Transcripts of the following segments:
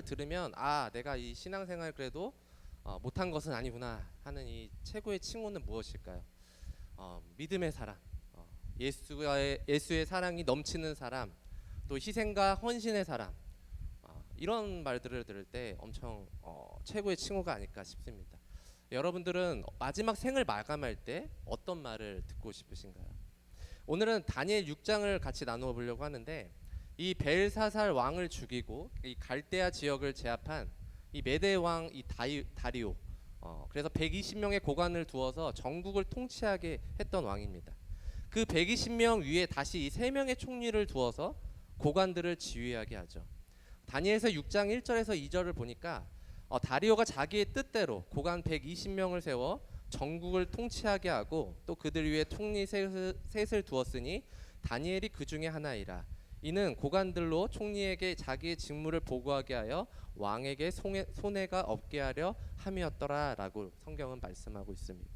들으면 내가 이 신앙생활 그래도 못한 것은 아니구나 하는 이 최고의 칭호는 무엇일까요? 믿음의 사람, 예수의 사랑이 넘치는 사람, 또 희생과 헌신의 사람, 이런 말들을 들을 때 엄청 최고의 칭호가 아닐까 싶습니다. 여러분들은 마지막 생을 마감할 때 어떤 말을 듣고 싶으신가요? 오늘은 다니엘 6장을 같이 나누어 보려고 하는데, 이 벨사살 왕을 죽이고 이 갈대아 지역을 제압한 이 메대 왕 이 다리오, 그래서 120명의 고관을 두어서 전국을 통치하게 했던 왕입니다. 그 120명 위에 다시 이 3명의 총리를 두어서 고관들을 지휘하게 하죠. 다니엘서 6장 1절에서 2절을 보니까 다리오가 자기의 뜻대로 고관 120명을 세워 전국을 통치하게 하고, 또 그들 위에 총리 셋을 두었으니 다니엘이 그 중에 하나이라. 이는 고관들로 총리에게 자기의 직무를 보고하게 하여 왕에게 손해가 없게 하려 함이었더라라고 성경은 말씀하고 있습니다.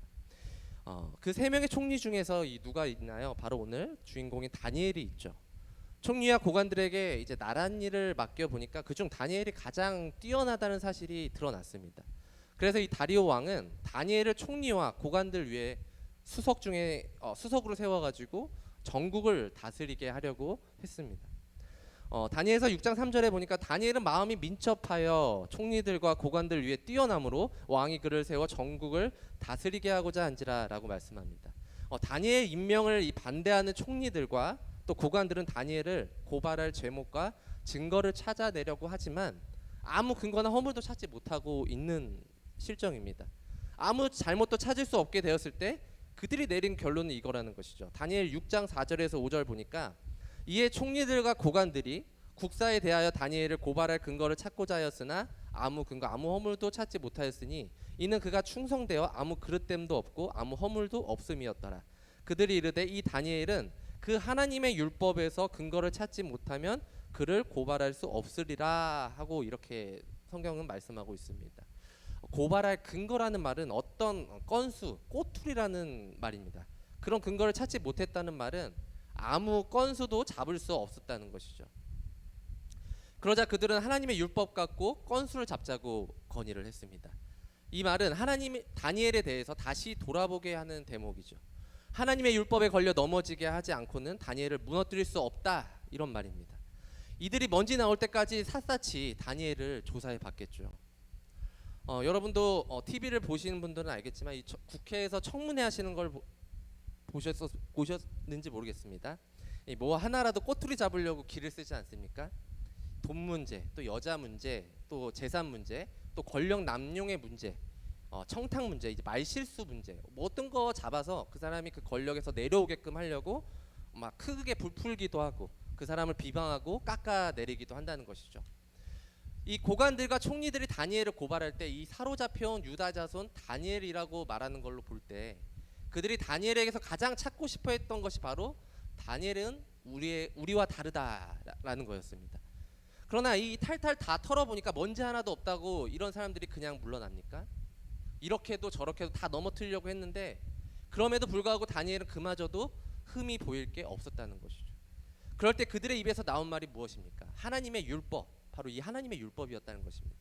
그 3명의 총리 중에서 누가 있나요? 바로 오늘 주인공인 다니엘이 있죠. 총리와 고관들에게 이제 나란 일을 맡겨 보니까 그중 다니엘이 가장 뛰어나다는 사실이 드러났습니다. 그래서 이 다리오 왕은 다니엘을 총리와 고관들 위에 수석으로 세워가지고 전국을 다스리게 하려고 했습니다. 다니엘서 6장 3절에 보니까 다니엘은 마음이 민첩하여 총리들과 고관들 위에 뛰어남으로 왕이 그를 세워 전국을 다스리게 하고자 한지라라고 말씀합니다. 다니엘 임명을 반대하는 총리들과 또 고관들은 다니엘을 고발할 제목과 증거를 찾아내려고 하지만 아무 근거나 허물도 찾지 못하고 있는 실정입니다. 아무 잘못도 찾을 수 없게 되었을 때 그들이 내린 결론은 이거라는 것이죠. 다니엘 6장 4절에서 5절 보니까 이에 총리들과 고관들이 국사에 대하여 다니엘을 고발할 근거를 찾고자 하였으나 아무 근거 아무 허물도 찾지 못하였으니 이는 그가 충성되어 아무 그릇됨도 없고 아무 허물도 없음이었더라. 그들이 이르되 이 다니엘은 그 하나님의 율법에서 근거를 찾지 못하면 그를 고발할 수 없으리라 하고 이렇게 성경은 말씀하고 있습니다. 고발할 근거라는 말은 어떤 건수, 꼬투리라는 말입니다. 그런 근거를 찾지 못했다는 말은 아무 건수도 잡을 수 없었다는 것이죠. 그러자 그들은 하나님의 율법 갖고 건수를 잡자고 건의를 했습니다. 이 말은 하나님이 다니엘에 대해서 다시 돌아보게 하는 대목이죠. 하나님의 율법에 걸려 넘어지게 하지 않고는 다니엘을 무너뜨릴 수 없다, 이런 말입니다. 이들이 먼지 나올 때까지 샅샅이 다니엘을 조사해 봤겠죠. 여러분도 TV를 보시는 분들은 알겠지만 이 국회에서 청문회 하시는 걸 보셨는지 모르겠습니다. 뭐 하나라도 꼬투리 잡으려고 기를 쓰지 않습니까? 돈 문제, 또 여자 문제, 또 재산 문제, 또 권력 남용의 문제, 청탁 문제, 이제 말실수 문제, 뭐 어떤 거 잡아서 그 사람이 그 권력에서 내려오게끔 하려고 막 크게 불풀기도 하고 그 사람을 비방하고 깎아내리기도 한다는 것이죠. 이 고관들과 총리들이 다니엘을 고발할 때 이 사로잡혀온 유다 자손 다니엘이라고 말하는 걸로 볼 때 그들이 다니엘에게서 가장 찾고 싶어 했던 것이 바로 다니엘은 우리와 다르다라는 거였습니다. 그러나 이 탈탈 다 털어보니까 먼지 하나도 없다고 이런 사람들이 그냥 물러납니까? 이렇게도 저렇게도 다 넘어뜨리려고 했는데 그럼에도 불구하고 다니엘은 그마저도 흠이 보일 게 없었다는 것이죠. 그럴 때 그들의 입에서 나온 말이 무엇입니까? 하나님의 율법, 바로 이 하나님의 율법이었다는 것입니다.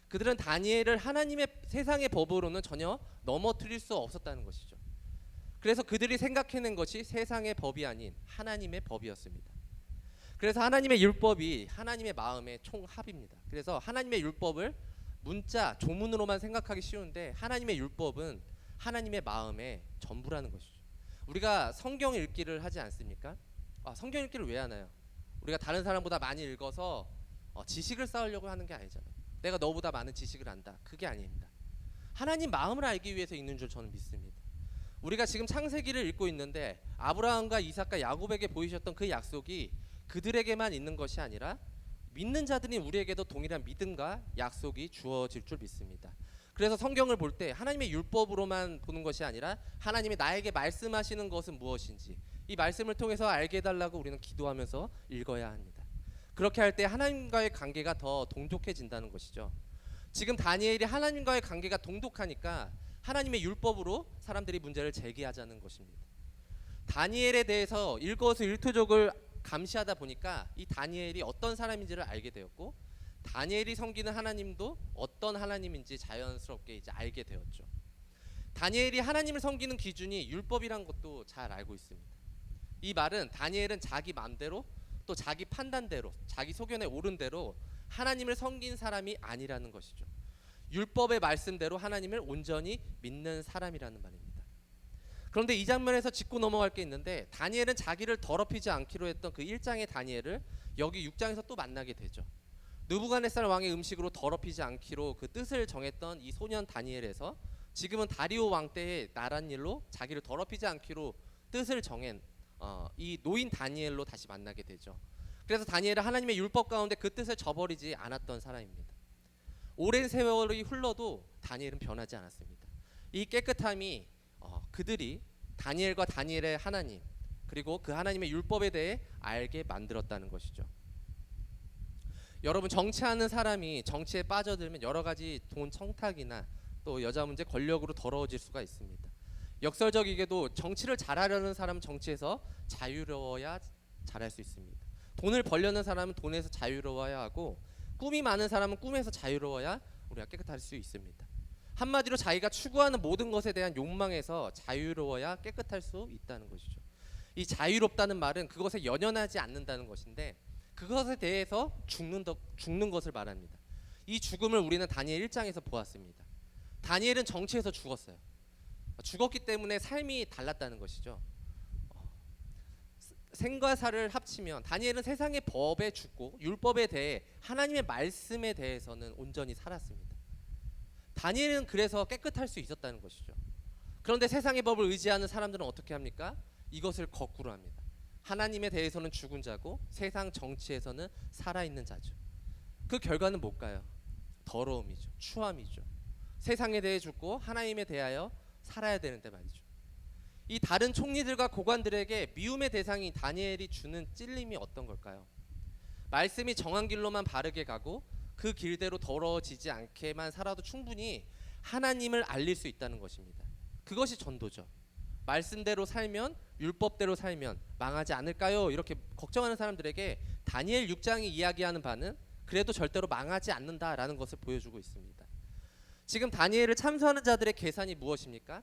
그들은 다니엘을 하나님의 세상의 법으로는 전혀 넘어뜨릴 수 없었다는 것이죠. 그래서 그들이 생각해낸 것이 세상의 법이 아닌 하나님의 법이었습니다. 그래서 하나님의 율법이 하나님의 마음의 총합입니다. 그래서 하나님의 율법을 문자, 조문으로만 생각하기 쉬운데 하나님의 율법은 하나님의 마음의 전부라는 것이죠. 우리가 성경 읽기를 하지 않습니까? 성경 읽기를 왜 하나요? 우리가 다른 사람보다 많이 읽어서 지식을 쌓으려고 하는 게 아니잖아요. 내가 너보다 많은 지식을 안다, 그게 아닙니다. 하나님 마음을 알기 위해서 읽는 줄 저는 믿습니다. 우리가 지금 창세기를 읽고 있는데 아브라함과 이삭과 야곱에게 보이셨던 그 약속이 그들에게만 있는 것이 아니라 믿는 자들인 우리에게도 동일한 믿음과 약속이 주어질 줄 믿습니다. 그래서 성경을 볼 때 하나님의 율법으로만 보는 것이 아니라 하나님이 나에게 말씀하시는 것은 무엇인지 이 말씀을 통해서 알게 해달라고 우리는 기도하면서 읽어야 합니다. 그렇게 할 때 하나님과의 관계가 더 동독해진다는 것이죠. 지금 다니엘이 하나님과의 관계가 동독하니까 하나님의 율법으로 사람들이 문제를 제기하자는 것입니다. 다니엘에 대해서 일거수일투족을 감시하다 보니까 이 다니엘이 어떤 사람인지를 알게 되었고, 다니엘이 섬기는 하나님도 어떤 하나님인지 자연스럽게 이제 알게 되었죠. 다니엘이 하나님을 섬기는 기준이 율법이란 것도 잘 알고 있습니다. 이 말은 다니엘은 자기 마음대로 또 자기 판단대로 자기 소견에 오른 대로 하나님을 섬긴 사람이 아니라는 것이죠. 율법의 말씀대로 하나님을 온전히 믿는 사람이라는 말입니다. 그런데 이 장면에서 짚고 넘어갈 게 있는데, 다니엘은 자기를 더럽히지 않기로 했던 그 1장의 다니엘을 여기 6장에서 또 만나게 되죠. 느부갓네살 왕의 음식으로 더럽히지 않기로 그 뜻을 정했던 이 소년 다니엘에서 지금은 다리오 왕 때의 나란 일로 자기를 더럽히지 않기로 뜻을 정한 이 노인 다니엘로 다시 만나게 되죠. 그래서 다니엘은 하나님의 율법 가운데 그 뜻을 저버리지 않았던 사람입니다. 오랜 세월이 흘러도 다니엘은 변하지 않았습니다. 이 깨끗함이 그들이 다니엘과 다니엘의 하나님, 그리고 그 하나님의 율법에 대해 알게 만들었다는 것이죠. 여러분, 정치하는 사람이 정치에 빠져들면 여러 가지 돈 청탁이나 또 여자 문제, 권력으로 더러워질 수가 있습니다. 역설적이게도 정치를 잘하려는 사람은 정치에서 자유로워야 잘할 수 있습니다. 돈을 벌려는 사람은 돈에서 자유로워야 하고, 꿈이 많은 사람은 꿈에서 자유로워야 우리가 깨끗할 수 있습니다. 한마디로 자기가 추구하는 모든 것에 대한 욕망에서 자유로워야 깨끗할 수 있다는 것이죠. 이 자유롭다는 말은 그것에 연연하지 않는다는 것인데, 그것에 대해서 죽는 것을 말합니다. 이 죽음을 우리는 다니엘 1장에서 보았습니다. 다니엘은 정치에서 죽었어요. 죽었기 때문에 삶이 달랐다는 것이죠. 생과 사를 합치면 다니엘은 세상의 법에 죽고 율법에 대해 하나님의 말씀에 대해서는 온전히 살았습니다. 다니엘은 그래서 깨끗할 수 있었다는 것이죠. 그런데 세상의 법을 의지하는 사람들은 어떻게 합니까? 이것을 거꾸로 합니다. 하나님에 대해서는 죽은 자고 세상 정치에서는 살아있는 자죠. 그 결과는 뭘까요? 더러움이죠. 추함이죠. 세상에 대해 죽고 하나님에 대하여 살아야 되는데 말이죠. 이 다른 총리들과 고관들에게 미움의 대상이 다니엘이 주는 찔림이 어떤 걸까요? 말씀이 정한 길로만 바르게 가고 그 길대로 더러워지지 않게만 살아도 충분히 하나님을 알릴 수 있다는 것입니다. 그것이 전도죠. 말씀대로 살면, 율법대로 살면 망하지 않을까요? 이렇게 걱정하는 사람들에게 다니엘 6장이 이야기하는 바는 그래도 절대로 망하지 않는다라는 것을 보여주고 있습니다. 지금 다니엘을 참소하는 자들의 계산이 무엇입니까?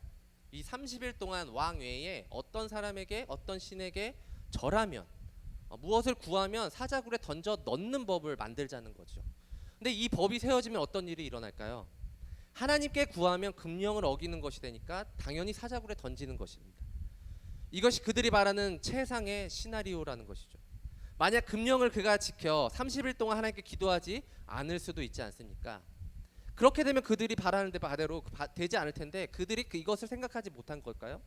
이 30일 동안 왕 외에 어떤 사람에게, 어떤 신에게 절하면, 무엇을 구하면 사자굴에 던져 넣는 법을 만들자는 거죠. 근데 이 법이 세워지면 어떤 일이 일어날까요? 하나님께 구하면 금령을 어기는 것이 되니까 당연히 사자굴에 던지는 것입니다. 이것이 그들이 바라는 최상의 시나리오라는 것이죠. 만약 금령을 그가 지켜 30일 동안 하나님께 기도하지 않을 수도 있지 않습니까? 그렇게 되면 그들이 바라는 바대로 되지 않을 텐데, 그들이 이것을 생각하지 못한 걸까요?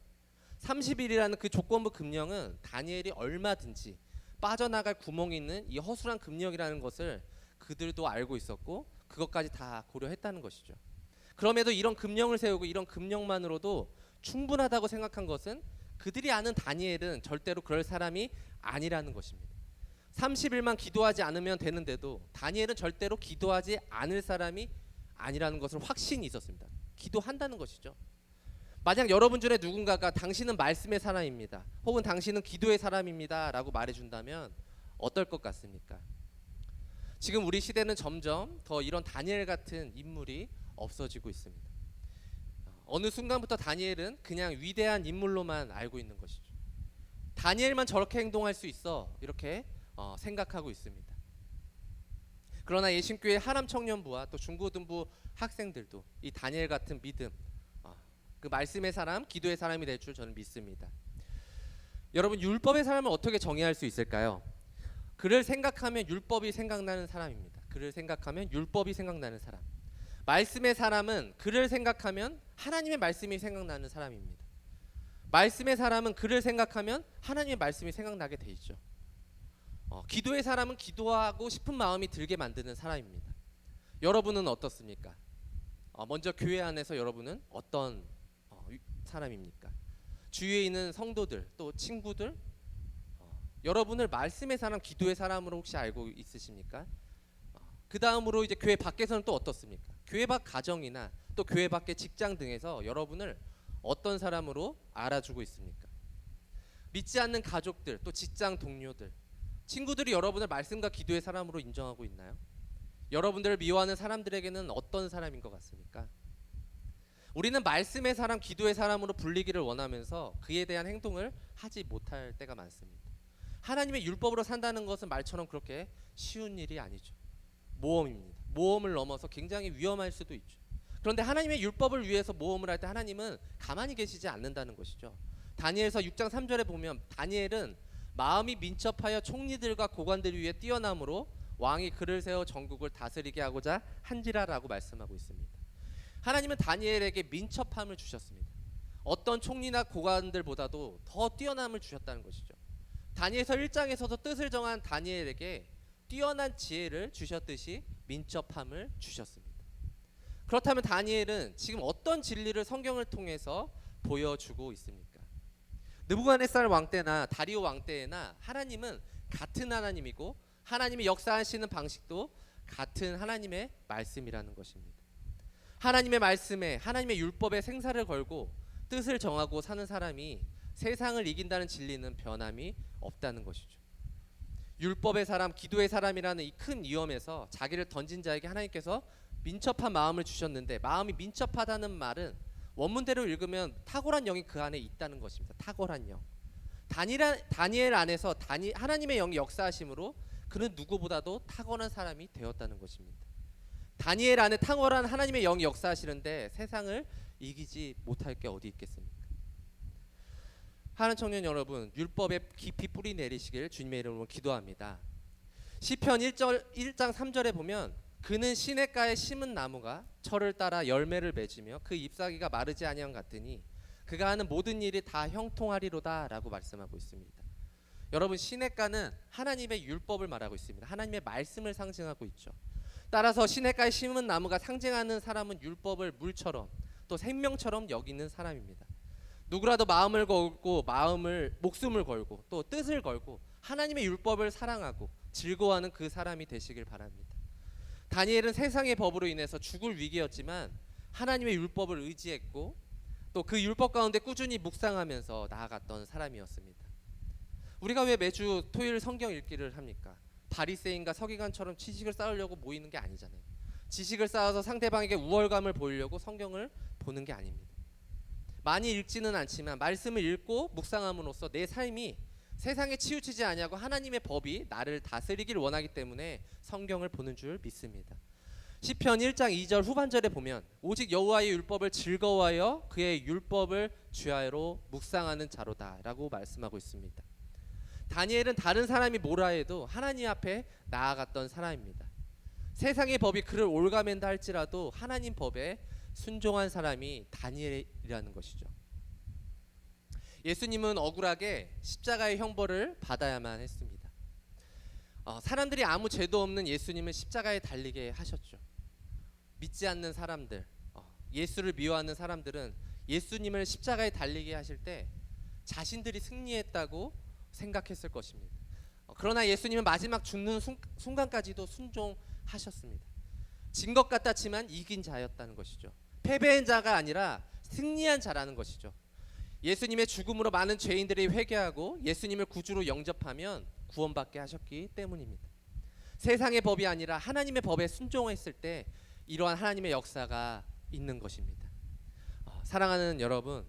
30일이라는 그 조건부 금령은 다니엘이 얼마든지 빠져나갈 구멍이 있는 이 허술한 금령이라는 것을 그들도 알고 있었고, 그것까지 다 고려했다는 것이죠. 그럼에도 이런 금령을 세우고 이런 금령만으로도 충분하다고 생각한 것은 그들이 아는 다니엘은 절대로 그럴 사람이 아니라는 것입니다. 30일만 기도하지 않으면 되는데도 다니엘은 절대로 기도하지 않을 사람이 아니라는 것을 확신이 있었습니다. 기도한다는 것이죠. 만약 여러분 중에 누군가가 당신은 말씀의 사람입니다, 혹은 당신은 기도의 사람입니다 라고 말해준다면 어떨 것 같습니까? 지금 우리 시대는 점점 더 이런 다니엘 같은 인물이 없어지고 있습니다. 어느 순간부터 다니엘은 그냥 위대한 인물로만 알고 있는 것이죠. 다니엘만 저렇게 행동할 수 있어, 이렇게 생각하고 있습니다. 그러나 예신교회 하람 청년부와 또 중고등부 학생들도 이 다니엘 같은 믿음, 그 말씀의 사람, 기도의 사람이 될 줄 저는 믿습니다. 여러분, 율법의 사람을 어떻게 정의할 수 있을까요? 그를 생각하면 율법이 생각나는 사람입니다. 그를 생각하면 율법이 생각나는 사람. 말씀의 사람은 그를 생각하면 하나님의 말씀이 생각나는 사람입니다. 말씀의 사람은 그를 생각하면 하나님의 말씀이 생각나게 돼 있죠. 기도의 사람은 기도하고 싶은 마음이 들게 만드는 사람입니다. 여러분은 어떻습니까? 먼저 교회 안에서 여러분은 어떤 사람입니까? 주위에 있는 성도들, 또 친구들, 여러분을 말씀의 사람, 기도의 사람으로 혹시 알고 있으십니까? 그 다음으로 이제 교회 밖에서는 또 어떻습니까? 교회 밖 가정이나 또 교회 밖의 직장 등에서 여러분을 어떤 사람으로 알아주고 있습니까? 믿지 않는 가족들, 또 직장 동료들, 친구들이 여러분을 말씀과 기도의 사람으로 인정하고 있나요? 여러분들을 미워하는 사람들에게는 어떤 사람인 것 같습니까? 우리는 말씀의 사람, 기도의 사람으로 불리기를 원하면서 그에 대한 행동을 하지 못할 때가 많습니다. 하나님의 율법으로 산다는 것은 말처럼 그렇게 쉬운 일이 아니죠. 모험입니다. 모험을 넘어서 굉장히 위험할 수도 있죠. 그런데 하나님의 율법을 위해서 모험을 할 때 하나님은 가만히 계시지 않는다는 것이죠. 다니엘서 6장 3절에 보면 다니엘은 마음이 민첩하여 총리들과 고관들 위에 뛰어남으로 왕이 그를 세워 전국을 다스리게 하고자 한지라라고 말씀하고 있습니다. 하나님은 다니엘에게 민첩함을 주셨습니다. 어떤 총리나 고관들보다도 더 뛰어남을 주셨다는 것이죠. 다니엘서 1장에서도 뜻을 정한 다니엘에게 뛰어난 지혜를 주셨듯이 민첩함을 주셨습니다. 그렇다면 다니엘은 지금 어떤 진리를 성경을 통해서 보여주고 있습니까? 느부갓네살 왕 때나 다리오 왕 때나 하나님은 같은 하나님이고 하나님이 역사하시는 방식도 같은 하나님의 말씀이라는 것입니다. 하나님의 말씀에 하나님의 율법에 생사를 걸고 뜻을 정하고 사는 사람이 세상을 이긴다는 진리는 변함이 없다는 것이죠. 율법의 사람, 기도의 사람이라는 이 큰 위험에서 자기를 던진 자에게 하나님께서 민첩한 마음을 주셨는데, 마음이 민첩하다는 말은 원문대로 읽으면 탁월한 영이 그 안에 있다는 것입니다. 탁월한 영. 다니엘 안에서 하나님의 영이 역사하심으로 그는 누구보다도 탁월한 사람이 되었다는 것입니다. 다니엘 안에 탁월한 하나님의 영이 역사하시는데 세상을 이기지 못할 게 어디 있겠습니까? 하는 청년 여러분, 율법에 깊이 뿌리 내리시길 주님의 이름으로 기도합니다. 시편 1장 3절에 보면 그는 시냇가에 심은 나무가 철을 따라 열매를 맺으며 그 잎사귀가 마르지 아니함 같으니 그가 하는 모든 일이 다 형통하리로다 라고 말씀하고 있습니다. 여러분, 시냇가는 하나님의 율법을 말하고 있습니다. 하나님의 말씀을 상징하고 있죠. 따라서 시냇가에 심은 나무가 상징하는 사람은 율법을 물처럼 또 생명처럼 여기는 사람입니다. 누구라도 마음을 걸고 목숨을 걸고 또 뜻을 걸고 하나님의 율법을 사랑하고 즐거워하는 그 사람이 되시길 바랍니다. 다니엘은 세상의 법으로 인해서 죽을 위기였지만 하나님의 율법을 의지했고 또 그 율법 가운데 꾸준히 묵상하면서 나아갔던 사람이었습니다. 우리가 왜 매주 토요일 성경 읽기를 합니까? 바리새인과 서기관처럼 지식을 쌓으려고 모이는 게 아니잖아요. 지식을 쌓아서 상대방에게 우월감을 보이려고 성경을 보는 게 아닙니다. 많이 읽지는 않지만 말씀을 읽고 묵상함으로써 내 삶이 세상에 치우치지 아니하고 하나님의 법이 나를 다스리길 원하기 때문에 성경을 보는 줄 믿습니다. 시편 1장 2절 후반절에 보면 오직 여호와의 율법을 즐거워하여 그의 율법을 주야로 묵상하는 자로다라고 말씀하고 있습니다. 다니엘은 다른 사람이 뭐라 해도 하나님 앞에 나아갔던 사람입니다. 세상의 법이 그를 올가맨다 할지라도 하나님 법에 순종한 사람이 다니엘이라는 것이죠. 예수님은 억울하게 십자가의 형벌을 받아야만 했습니다. 사람들이 아무 죄도 없는 예수님을 십자가에 달리게 하셨죠. 믿지 않는 사람들, 예수를 미워하는 사람들은 예수님을 십자가에 달리게 하실 때 자신들이 승리했다고 생각했을 것입니다. 그러나 예수님은 마지막 죽는 순간까지도 순종하셨습니다. 진 것 같았지만 이긴 자였다는 것이죠. 패배한 자가 아니라 승리한 자라는 것이죠. 예수님의 죽음으로 많은 죄인들이 회개하고 예수님을 구주로 영접하면 구원받게 하셨기 때문입니다. 세상의 법이 아니라 하나님의 법에 순종했을 때 이러한 하나님의 역사가 있는 것입니다. 사랑하는 여러분,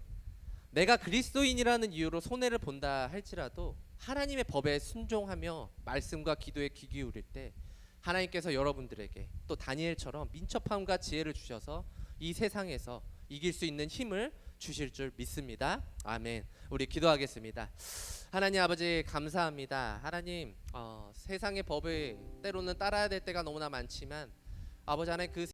내가 그리스도인이라는 이유로 손해를 본다 할지라도 하나님의 법에 순종하며 말씀과 기도에 귀 기울일 때 하나님께서 여러분들에게 또 다니엘처럼 민첩함과 지혜를 주셔서 이 세상에서 이길 수 있는 힘을 주실 줄 믿습니다. 아멘. 우리 기도하겠습니다. 하나님 아버지, 감사합니다. 하나님, 세상의 법을 때로는 따라야 될 때가 너무나 많지만 아버지 하나님, 그